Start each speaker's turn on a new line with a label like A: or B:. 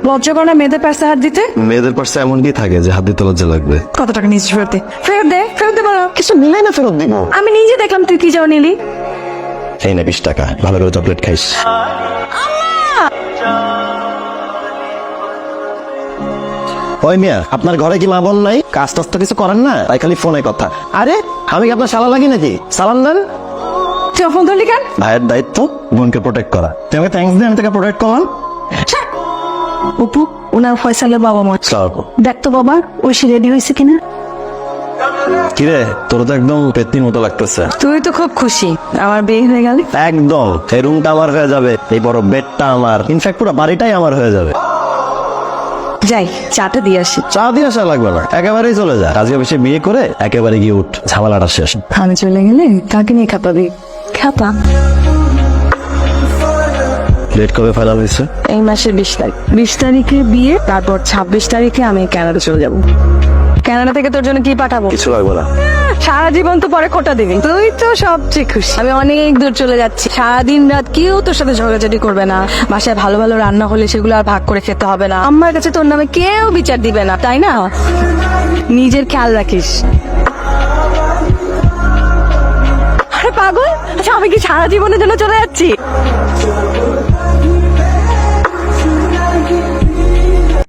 A: লজ্জা করে না মেয়েদের পাশে হাত দিতে?
B: মেয়েদের পাশে এমন কি থাকে যে হাত দিতে লজ্জা লাগবে?
A: কত টাকা নিয়েছিস ফেরত দে, ফেরত দে, ফেরত দে বলো।
B: কিছু নিলে না ফেরত দিব।
A: আমি নিজে দেখলাম তুই কি যাও নিলি।
B: এই না 20 টাকা, ভালো করে চকলেট খাইস। ওই মিয়া, আপনার ঘরে কি মা বোন নাই? কাজ টাজ তো কিছু করেন না, তাই খালি ফোনে কথা। আরে আমি কি আপনার শালা লাগি নাকি? সালাম দেন।
A: তুই ফোন ধরলি কেন?
B: ভাইয়ের দায়িত্ব বোনকে প্রোটেক্ট করা। তুই আমাকে থ্যাঙ্কস দিয়ে আমি তোকে প্রোটেক্ট করলাম।
A: অপু, ওনার ফয়সালের বাবা মা।
B: সালাম।
A: দেখ তো বাবা, ঐশী রেডি হয়েছে কিনা।
B: কিরে, তোর তো একদম পেতনির মতো লাগতেছে।
A: তুই তো খুব খুশি আমার বিয়ে হয়ে গেল।
B: একদম, এই রুমটা আমার হয়ে যাবে, এই বড় বেডটা আমার, ইনফ্যাক্ট পুরো বাড়িটাই আমার হয়ে যাবে।
A: যাই চাটা দিয়ে আসি।
B: চা দিয়ে আসা লাগবে না, একেবারেই চলে যা। আজকে বেশি বিয়ে করে একেবারে গিয়ে উঠ, ঝামেলাটা শেষ।
A: আমি চলে গেলে কাকে নিয়ে খাপাবি? খাপা।
B: ডেট কবে ফাইনাল হয়েছে?
A: এই মাসের 20 তারিখ। 20 তারিখে বিয়ে, তারপর 26 তারিখে আমি কানাডা চলে যাব। কানাডা থেকে তোর জন্য কি পাঠাবো?
B: কিছু লাগবে না।
A: সারা জীবন তো পরে কোটা দিবি। তুই তো সবচেয়ে খুশি। আমি অনেক দূর চলে যাচ্ছি, সারাদিন রাত কেউ তোর সাথে ঝগড়াঝাটি করবে না। বাসায় ভালো ভালো রান্না হলে সেগুলো আর ভাগ করে খেতে হবে না। আমার কাছে তোর নামে কেউ বিচার দিবে না, তাই না? নিজের খেয়াল রাখিস। আরে পাগল, আচ্ছা আমি কি সারা জীবনের জন্য চলে যাচ্ছি?